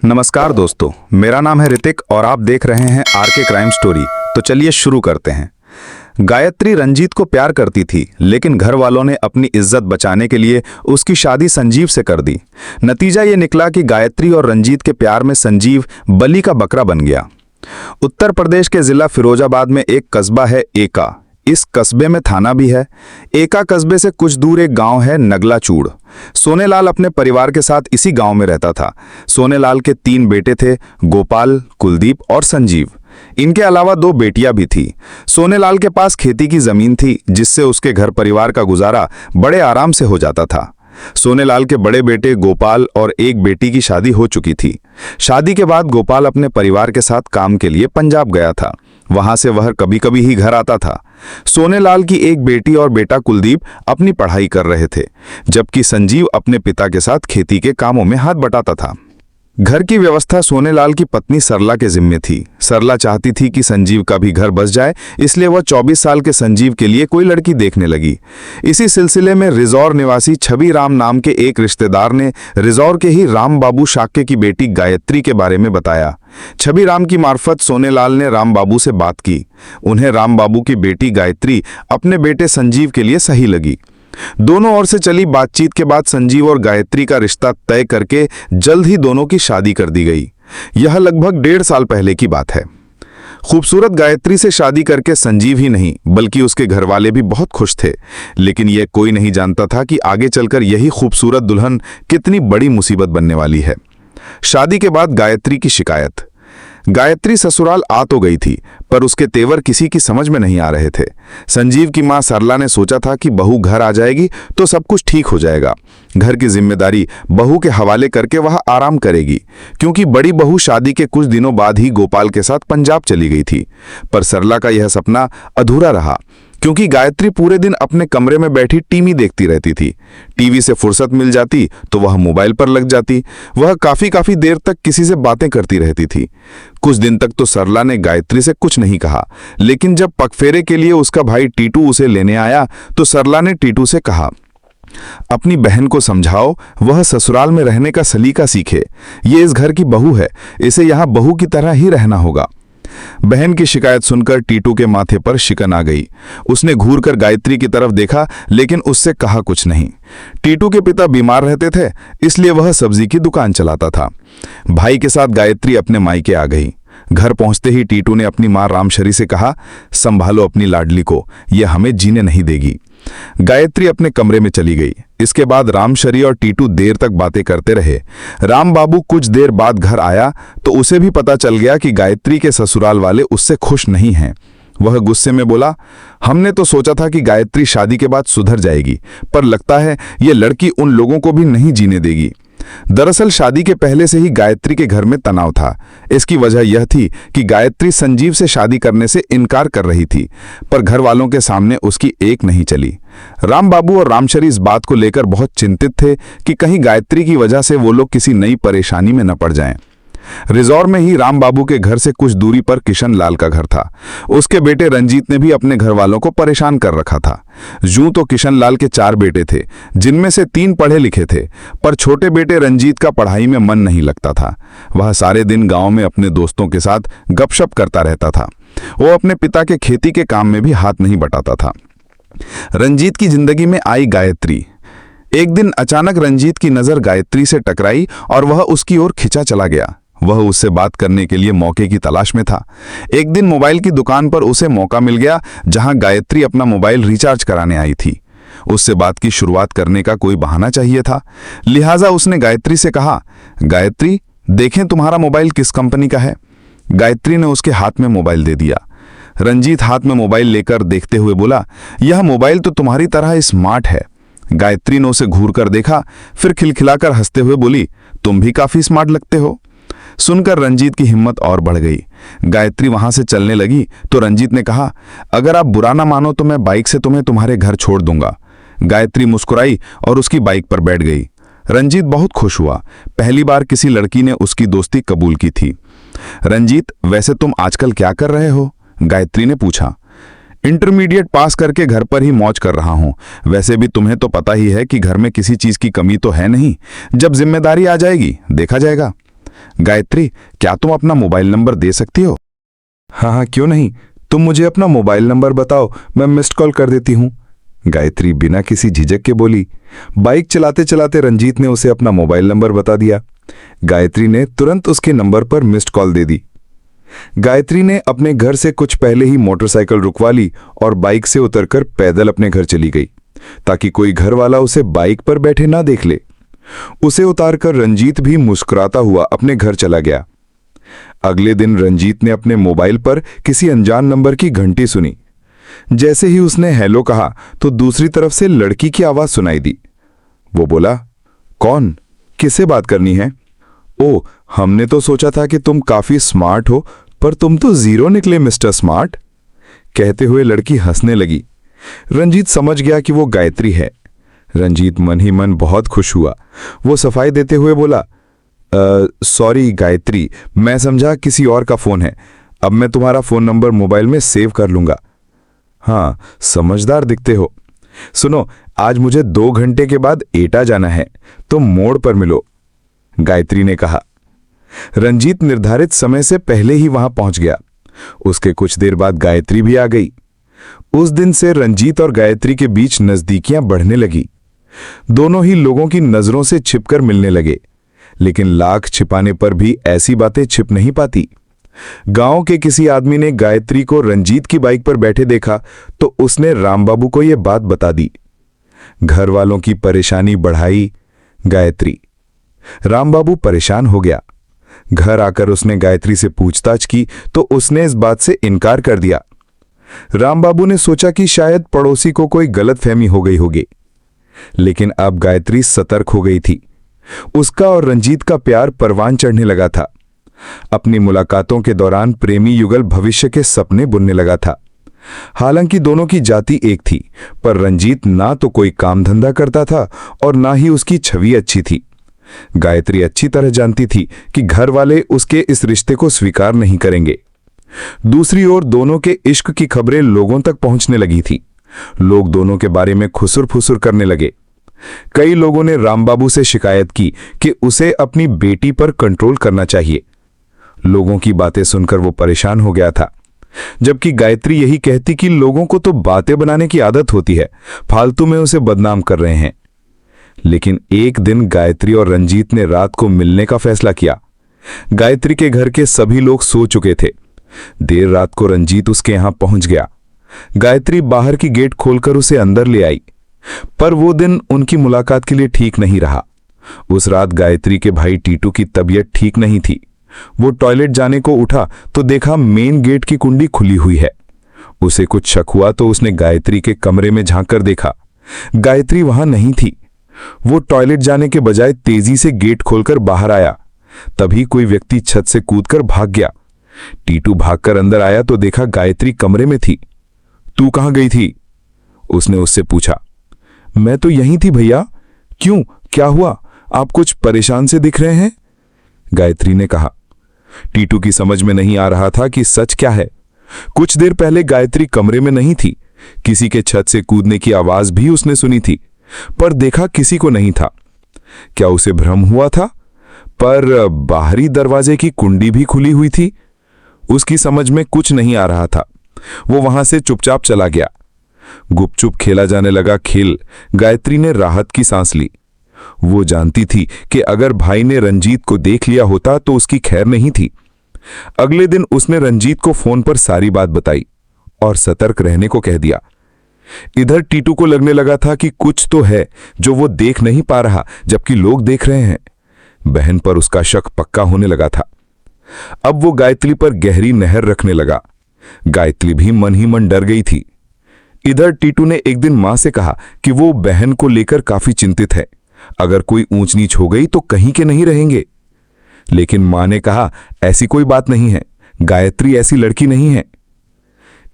नमस्कार दोस्तों, मेरा नाम है ऋतिक और आप देख रहे हैं आरके क्राइम स्टोरी। तो चलिए शुरू करते हैं। गायत्री रंजीत को प्यार करती थी, लेकिन घर वालों ने अपनी इज्जत बचाने के लिए उसकी शादी संजीव से कर दी। नतीजा ये निकला कि गायत्री और रंजीत के प्यार में संजीव बलि का बकरा बन गया। उत्तर प्रदेश के जिला फिरोजाबाद में एक कस्बा है एका। इस कस्बे में थाना भी है। एका कस्बे से कुछ दूर एक गांव है नगलाचूड़। सोनेलाल अपने परिवार के साथ इसी गांव में रहता था। सोनेलाल के 3 बेटे थे, गोपाल, कुलदीप और संजीव। इनके अलावा 2 बेटियां भी थी। सोनेलाल के पास खेती की जमीन थी, जिससे उसके घर परिवार का गुजारा बड़े आराम से हो जाता था। सोनेलाल के बड़े बेटे गोपाल और एक बेटी की शादी हो चुकी थी। शादी के बाद गोपाल अपने परिवार के साथ काम के लिए पंजाब गया था। वहां से वह कभी कभी ही घर आता था। सोनेलाल की एक बेटी और बेटा कुलदीप अपनी पढ़ाई कर रहे थे, जबकि संजीव अपने पिता के साथ खेती के कामों में हाथ बटाता था। घर की व्यवस्था सोनेलाल की पत्नी सरला के जिम्मे थी। सरला चाहती थी कि संजीव का भी घर बस जाए, इसलिए वह 24 साल के संजीव के लिए कोई लड़की देखने लगी। इसी सिलसिले में रिजौर निवासी छवि राम नाम के एक रिश्तेदार ने रिजौर के ही राम बाबू शाक्य की बेटी गायत्री के बारे में बताया। छवि राम की मार्फत सोनेलाल ने राम बाबू से बात की। उन्हें राम बाबू की बेटी गायत्री अपने बेटे संजीव के लिए सही लगी। दोनों ओर से चली बातचीत के बाद संजीव और गायत्री का रिश्ता तय करके जल्द ही दोनों की शादी कर दी गई। यह लगभग 1.5 साल पहले की बात है। खूबसूरत गायत्री से शादी करके संजीव ही नहीं बल्कि उसके घरवाले भी बहुत खुश थे, लेकिन यह कोई नहीं जानता था कि आगे चलकर यही खूबसूरत दुल्हन कितनी बड़ी मुसीबत बनने वाली है। शादी के बाद गायत्री की शिकायत। गायत्री ससुराल आ तो गई थी, पर उसके तेवर किसी की समझ में नहीं आ रहे थे। संजीव की मां सरला ने सोचा था कि बहू घर आ जाएगी तो सब कुछ ठीक हो जाएगा। घर की जिम्मेदारी बहू के हवाले करके वह आराम करेगी, क्योंकि बड़ी बहू शादी के कुछ दिनों बाद ही गोपाल के साथ पंजाब चली गई थी। पर सरला का यह सपना अधूरा रहा, क्योंकि गायत्री पूरे दिन अपने कमरे में बैठी टीवी देखती रहती थी। टीवी से फुर्सत मिल जाती तो वह मोबाइल पर लग जाती। वह काफी देर तक किसी से बातें करती रहती थी। कुछ दिन तक तो सरला ने गायत्री से कुछ नहीं कहा, लेकिन जब पगफेरे के लिए उसका भाई टीटू उसे लेने आया तो सरला ने टीटू से कहा, अपनी बहन को समझाओ, वह ससुराल में रहने का सलीका सीखे। ये इस घर की बहू है, इसे यहाँ बहू की तरह ही रहना होगा। बहन की शिकायत सुनकर टीटू के माथे पर शिकन आ गई। उसने घूरकर गायत्री की तरफ देखा, लेकिन उससे कहा कुछ नहीं। टीटू के पिता बीमार रहते थे, इसलिए वह सब्जी की दुकान चलाता था। भाई के साथ गायत्री अपने मायके आ गई। घर पहुंचते ही टीटू ने अपनी मां रामशरी से कहा, संभालो अपनी लाडली को, यह हमें जीने नहीं देगी। गायत्री अपने कमरे में चली गई। इसके बाद रामशरी और टीटू देर तक बातें करते रहे। राम बाबू कुछ देर बाद घर आया तो उसे भी पता चल गया कि गायत्री के ससुराल वाले उससे खुश नहीं हैं। वह गुस्से में बोला, हमने तो सोचा था कि गायत्री शादी के बाद सुधर जाएगी, पर लगता है ये लड़की उन लोगों को भी नहीं जीने देगी। दरअसल शादी के पहले से ही गायत्री के घर में तनाव था। इसकी वजह यह थी कि गायत्री संजीव से शादी करने से इनकार कर रही थी, पर घर वालों के सामने उसकी एक नहीं चली। राम बाबू और रामशरी इस बात को लेकर बहुत चिंतित थे कि कहीं गायत्री की वजह से वो लोग किसी नई परेशानी में न पड़ जाएं। रिजौर में ही राम बाबू के घर से कुछ दूरी पर किशन लाल का घर था। उसके बेटे रंजीत ने भी अपने घर वालों को परेशान कर रखा था। यूं तो किशन लाल के 4 बेटे थे, जिनमें से 3 पढ़े लिखे थे, पर छोटे बेटे रंजीत का पढ़ाई में मन नहीं लगता था। वह सारे दिन गांव में अपने दोस्तों के साथ गपशप करता रहता था। वो अपने पिता के खेती के काम में भी हाथ नहीं बटाता था। रंजीत की जिंदगी में आई गायत्री। एक दिन अचानक रंजीत की नजर गायत्री से टकराई और वह उसकी ओर खिंचा चला गया। वह उससे बात करने के लिए मौके की तलाश में था। एक दिन मोबाइल की दुकान पर उसे मौका मिल गया, जहां गायत्री अपना मोबाइल रिचार्ज कराने आई थी। उससे बात की शुरुआत करने का कोई बहाना चाहिए था, लिहाजा उसने गायत्री से कहा, गायत्री देखें तुम्हारा मोबाइल किस कंपनी का है। गायत्री ने उसके हाथ में मोबाइल दे दिया। रंजीत हाथ में मोबाइल लेकर देखते हुए बोला, यह मोबाइल तो तुम्हारी तरह स्मार्ट है। गायत्री ने उसे घूर कर देखा, फिर खिलखिलाकर हंसते हुए बोली, तुम भी काफी स्मार्ट लगते हो। सुनकर रंजीत की हिम्मत और बढ़ गई। गायत्री वहां से चलने लगी तो रंजीत ने कहा, अगर आप बुरा ना मानो तो मैं बाइक से तुम्हें तुम्हारे घर छोड़ दूंगा। गायत्री मुस्कुराई और उसकी बाइक पर बैठ गई। रंजीत बहुत खुश हुआ। पहली बार किसी लड़की ने उसकी दोस्ती कबूल की थी। रंजीत, वैसे तुम आजकल क्या कर रहे हो? गायत्री ने पूछा। इंटरमीडिएट पास करके घर पर ही मौज कर रहा हूं। वैसे भी तुम्हें तो पता ही है कि घर में किसी चीज की कमी तो है नहीं। जब जिम्मेदारी आ जाएगी देखा जाएगा। गायत्री, क्या तुम अपना मोबाइल नंबर दे सकती हो? हाँ हाँ, क्यों नहीं। तुम मुझे अपना मोबाइल नंबर बताओ, मैं मिस्ड कॉल कर देती हूँ। गायत्री बिना किसी झिझक के बोली। बाइक चलाते चलाते रंजीत ने उसे अपना मोबाइल नंबर बता दिया। गायत्री ने तुरंत उसके नंबर पर मिस्ड कॉल दे दी। गायत्री ने अपने घर से कुछ पहले ही मोटरसाइकिल रुकवा ली और बाइक से उतरकर पैदल अपने घर चली गई, ताकि कोई घर वाला उसे बाइक पर बैठे ना देख ले। उसे उतारकर रंजीत भी मुस्कुराता हुआ अपने घर चला गया। अगले दिन रंजीत ने अपने मोबाइल पर किसी अनजान नंबर की घंटी सुनी। जैसे ही उसने हेलो कहा तो दूसरी तरफ से लड़की की आवाज सुनाई दी। वो बोला, कौन, किससे बात करनी है? ओ, हमने तो सोचा था कि तुम काफी स्मार्ट हो, पर तुम तो जीरो निकले मिस्टर स्मार्ट। कहते हुए लड़की हंसने लगी। रंजीत समझ गया कि वो गायत्री है। रंजीत मन ही मन बहुत खुश हुआ। वो सफाई देते हुए बोला, सॉरी गायत्री, मैं समझा किसी और का फोन है। अब मैं तुम्हारा फोन नंबर मोबाइल में सेव कर लूंगा। हाँ, समझदार दिखते हो। सुनो, आज मुझे 2 घंटे के बाद एटा जाना है, तो मोड़ पर मिलो, गायत्री ने कहा। रंजीत निर्धारित समय से पहले ही वहां पहुंच गया। उसके कुछ देर बाद गायत्री भी आ गई। उस दिन से रंजीत और गायत्री के बीच नजदीकियां बढ़ने लगी। दोनों ही लोगों की नजरों से छिपकर मिलने लगे, लेकिन लाख छिपाने पर भी ऐसी बातें छिप नहीं पाती। गांव के किसी आदमी ने गायत्री को रंजीत की बाइक पर बैठे देखा तो उसने रामबाबू को यह बात बता दी। घर वालों की परेशानी बढ़ाई गायत्री। रामबाबू परेशान हो गया। घर आकर उसने गायत्री से पूछताछ की तो उसने इस बात से इनकार कर दिया। रामबाबू ने सोचा कि शायद पड़ोसी को कोई गलतफहमी हो गई होगी, लेकिन अब गायत्री सतर्क हो गई थी। उसका और रंजीत का प्यार परवान चढ़ने लगा था। अपनी मुलाकातों के दौरान प्रेमी युगल भविष्य के सपने बुनने लगा था। हालांकि दोनों की जाति एक थी, पर रंजीत ना तो कोई काम धंधा करता था और ना ही उसकी छवि अच्छी थी। गायत्री अच्छी तरह जानती थी कि घर वाले उसके इस रिश्ते को स्वीकार नहीं करेंगे। दूसरी ओर दोनों के इश्क की खबरें लोगों तक पहुंचने लगी थी। लोग दोनों के बारे में खुसुर फुसुर करने लगे। कई लोगों ने रामबाबू से शिकायत की कि उसे अपनी बेटी पर कंट्रोल करना चाहिए। लोगों की बातें सुनकर वो परेशान हो गया था, जबकि गायत्री यही कहती कि लोगों को तो बातें बनाने की आदत होती है, फालतू में उसे बदनाम कर रहे हैं। लेकिन एक दिन गायत्री और रंजीत ने रात को मिलने का फैसला किया। गायत्री के घर के सभी लोग सो चुके थे। देर रात को रंजीत उसके यहां पहुंच गया। गायत्री बाहर की गेट खोलकर उसे अंदर ले आई, पर वो दिन उनकी मुलाकात के लिए ठीक नहीं रहा। उस रात गायत्री के भाई टीटू की तबीयत ठीक नहीं थी। वो टॉयलेट जाने को उठा तो देखा मेन गेट की कुंडी खुली हुई है। उसे कुछ शक हुआ तो उसने गायत्री के कमरे में झांककर देखा। गायत्री वहां नहीं थी। वो टॉयलेट जाने के बजाय तेजी से गेट खोलकर बाहर आया। तभी कोई व्यक्ति छत से कूदकर भाग गया। टीटू भागकर अंदर आया तो देखा गायत्री कमरे में थी। तू कहां गई थी? उसने उससे पूछा। मैं तो यहीं थी भैया। क्यों, क्या हुआ? आप कुछ परेशान से दिख रहे हैं, गायत्री ने कहा। टीटू की समझ में नहीं आ रहा था कि सच क्या है। कुछ देर पहले गायत्री कमरे में नहीं थी। किसी के छत से कूदने की आवाज भी उसने सुनी थी, पर देखा किसी को नहीं था। क्या उसे भ्रम हुआ था? पर बाहरी दरवाजे की कुंडी भी खुली हुई थी। उसकी समझ में कुछ नहीं आ रहा था। वो वहां से चुपचाप चला गया। गुपचुप खेला जाने लगा खेल। गायत्री ने राहत की सांस ली। वो जानती थी कि अगर भाई ने रंजीत को देख लिया होता तो उसकी खैर नहीं थी। अगले दिन उसने रंजीत को फोन पर सारी बात बताई और सतर्क रहने को कह दिया। इधर टीटू को लगने लगा था कि कुछ तो है जो वो देख नहीं पा रहा, जबकि लोग देख रहे हैं। बहन पर उसका शक पक्का होने लगा था। अब वो गायत्री पर गहरी नहर रखने लगा। गायत्री भी मन ही मन डर गई थी। इधर टीटू ने एक दिन मां से कहा कि वो बहन को लेकर काफी चिंतित है। अगर कोई ऊंच नीच हो गई तो कहीं के नहीं रहेंगे। लेकिन मां ने कहा, ऐसी कोई बात नहीं है, गायत्री ऐसी लड़की नहीं है।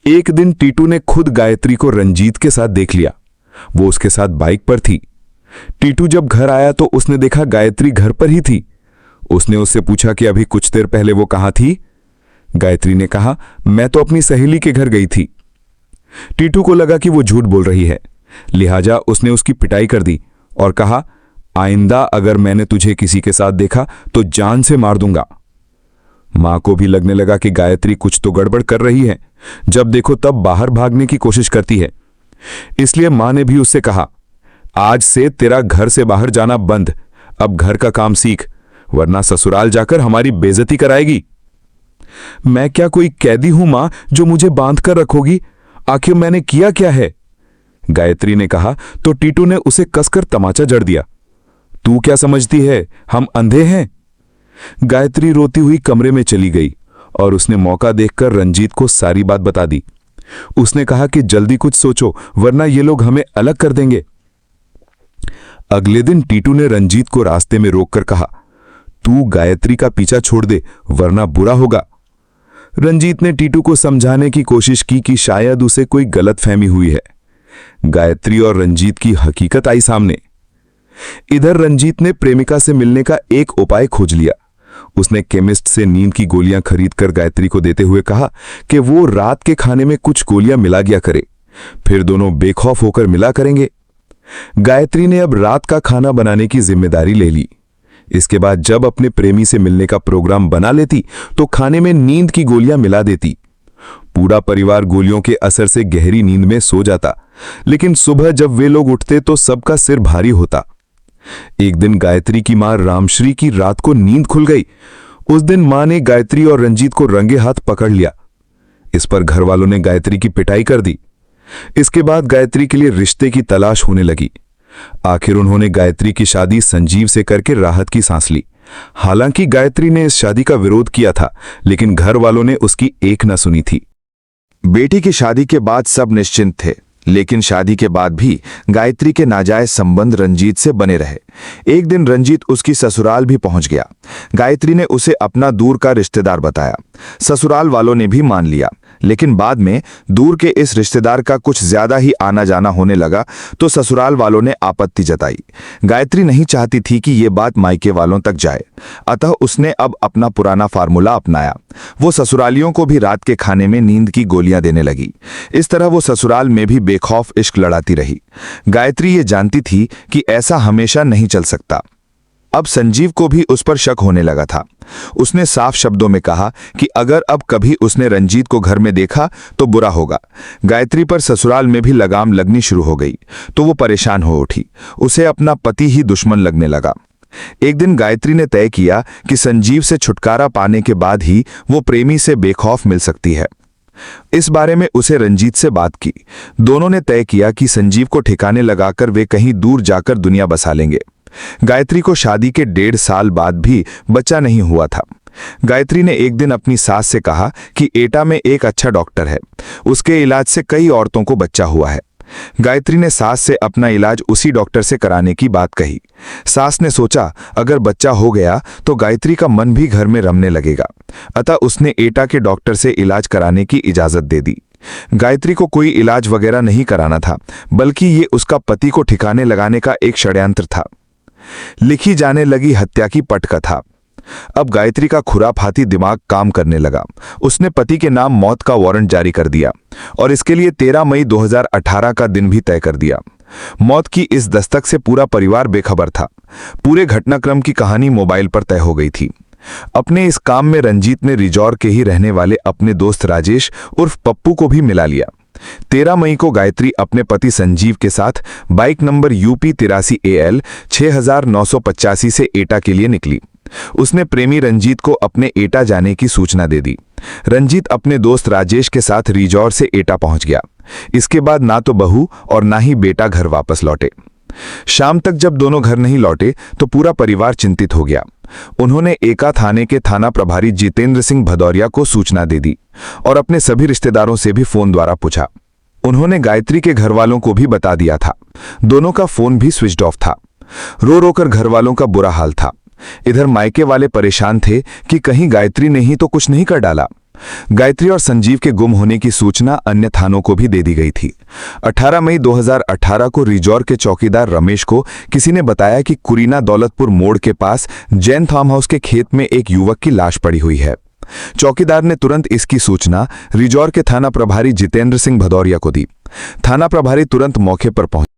एक दिन टीटू ने खुद गायत्री को रंजीत के साथ देख लिया। वो उसके साथ बाइक पर थी। टीटू जब घर आया तो उसने देखा गायत्री घर पर ही थी। उसने उससे पूछा कि अभी कुछ देर पहले वो कहां थी। गायत्री ने कहा, मैं तो अपनी सहेली के घर गई थी। टीटू को लगा कि वो झूठ बोल रही है, लिहाजा उसने उसकी पिटाई कर दी और कहा, आइंदा अगर मैंने तुझे किसी के साथ देखा तो जान से मार दूंगा। मां को भी लगने लगा कि गायत्री कुछ तो गड़बड़ कर रही है। जब देखो तब बाहर भागने की कोशिश करती है। इसलिए मां ने भी उससे कहा, आज से तेरा घर से बाहर जाना बंद। अब घर का काम सीख, वरना ससुराल जाकर हमारी बेइज्जती कराएगी। मैं क्या कोई कैदी हूं मां, जो मुझे बांध कर रखोगी? आखिर मैंने किया क्या है? गायत्री ने कहा तो टीटू ने उसे कसकर तमाचा जड़ दिया। तू क्या समझती है, हम अंधे हैं? गायत्री रोती हुई कमरे में चली गई और उसने मौका देखकर रंजीत को सारी बात बता दी। उसने कहा कि जल्दी कुछ सोचो, वरना ये लोग हमें अलग कर देंगे। अगले दिन टीटू ने रंजीत को रास्ते में रोककर कहा, तू गायत्री का पीछा छोड़ दे, वरना बुरा होगा। रंजीत ने टीटू को समझाने की कोशिश की कि शायद उसे कोई गलतफहमी हुई है। गायत्री और रंजीत की हकीकत आई सामने। इधर रंजीत ने प्रेमिका से मिलने का एक उपाय खोज लिया। उसने केमिस्ट से नींद की गोलियां खरीदकर गायत्री को देते हुए कहा कि वो रात के खाने में कुछ गोलियां मिला दिया करे, फिर दोनों बेखौफ होकर मिला करेंगे। गायत्री ने अब रात का खाना बनाने की जिम्मेदारी ले ली। इसके बाद जब अपने प्रेमी से मिलने का प्रोग्राम बना लेती तो खाने में नींद की गोलियां मिला देती। पूरा परिवार गोलियों के असर से गहरी नींद में सो जाता, लेकिन सुबह जब वे लोग उठते तो सबका सिर भारी होता। एक दिन गायत्री की मां रामश्री की रात को नींद खुल गई। उस दिन मां ने गायत्री और रंजीत को रंगे हाथ पकड़ लिया। इस पर घर वालों ने गायत्री की पिटाई कर दी। इसके बाद गायत्री के लिए रिश्ते की तलाश होने लगी। आखिर उन्होंने गायत्री की शादी संजीव से करके राहत की सांस ली। हालांकि गायत्री ने इस शादी का विरोध किया था, लेकिन घर वालों ने उसकी एक न सुनी थी। बेटी की शादी के बाद सब निश्चिंत थे, लेकिन शादी के बाद भी गायत्री के नाजायज संबंध रंजीत से बने रहे। एक दिन रंजीत उसकी ससुराल भी पहुंच गया। गायत्री ने उसे अपना दूर का रिश्तेदार बताया। ससुराल वालों ने भी मान लिया, लेकिन बाद में दूर के इस रिश्तेदार का कुछ ज्यादा ही आना जाना होने लगा तो ससुराल वालों ने आपत्ति जताई। गायत्री नहीं चाहती थी कि ये बात मायके वालों तक जाए, अतः उसने अब अपना पुराना फार्मूला अपनाया। वो ससुरालियों को भी रात के खाने में नींद की गोलियां देने लगी। इस तरह वो ससुराल में भी बेखौफ इश्क लड़ाती रही। गायत्री ये जानती थी कि ऐसा हमेशा नहीं चल सकता। अब संजीव को भी उस पर शक होने लगा था। उसने साफ शब्दों में कहा कि अगर अब कभी उसने रंजीत को घर में देखा तो बुरा होगा। गायत्री पर ससुराल में भी लगाम लगनी शुरू हो गई तो वो परेशान हो उठी। उसे अपना पति ही दुश्मन लगने लगा। एक दिन गायत्री ने तय किया कि संजीव से छुटकारा पाने के बाद ही वो प्रेमी से बेखौफ मिल सकती है। इस बारे में उसे रंजीत से बात की। दोनों ने तय किया कि संजीव को ठिकाने लगाकर वे कहीं दूर जाकर दुनिया बसा लेंगे। गायत्री को शादी के 1.5 साल बाद भी बच्चा नहीं हुआ था। गायत्री ने एक दिन अपनी सास से कहा कि एटा में एक अच्छा डॉक्टर है, उसके इलाज से कई औरतों को बच्चा हुआ है। गायत्री ने सास से अपना इलाज उसी डॉक्टर से कराने की बात कही। सास ने सोचा अगर बच्चा हो गया तो गायत्री का मन भी घर में रमने लगेगा, अतः उसने एटा के डॉक्टर से इलाज कराने की इजाजत दे दी। गायत्री को कोई इलाज वगैरह नहीं कराना था, बल्कि ये उसका पति को ठिकाने लगाने का एक षड्यंत्र था। लिखी जाने लगी हत्या की पटकथा। अब गायत्री का खुराफाती दिमाग काम करने लगा। उसने पति के नाम मौत का वारंट जारी कर दिया और इसके लिए 13 मई 2018 का दिन भी तय कर दिया। मौत की इस दस्तक से पूरा परिवार बेखबर था। पूरे घटनाक्रम की कहानी मोबाइल पर तय हो गई थी। अपने इस काम में रंजीत ने रिजौर के ही रहने वाले अपने दोस्त राजेश उर्फ पप्पू को भी मिला लिया। 13 मई को गायत्री अपने पति संजीव के साथ बाइक नंबर UP 83 AL 6985 से एटा के लिए निकली। उसने प्रेमी रंजीत को अपने एटा जाने की सूचना दे दी। रंजीत अपने दोस्त राजेश के साथ रिजौर से एटा पहुंच गया। इसके बाद ना तो बहू और ना ही बेटा घर वापस लौटे। शाम तक जब दोनों घर नहीं लौटे तो पूरा परिवार चिंतित हो गया। उन्होंने एका थाने के थाना प्रभारी जितेंद्र सिंह भदौरिया को सूचना दे दी और अपने सभी रिश्तेदारों से भी फोन द्वारा पूछा। उन्होंने गायत्री के घर वालों को भी बता दिया था। दोनों का फोन भी स्विच ऑफ था। रो रो कर घर वालों का बुरा हाल था। इधर मायके वाले परेशान थे कि कहीं गायत्री ने ही तो कुछ नहीं कर डाला। गायत्री और संजीव के गुम होने की सूचना अन्य थानों को भी दे दी गई थी। 18 मई 2018 को रिजौर के चौकीदार रमेश को किसी ने बताया कि कुरीना दौलतपुर मोड़ के पास जैन फार्म हाउस के खेत में एक युवक की लाश पड़ी हुई है। चौकीदार ने तुरंत इसकी सूचना रिजौर के थाना प्रभारी जितेंद्र सिंह भदौरिया को दी। थाना प्रभारी तुरंत मौके पर पहुंचे।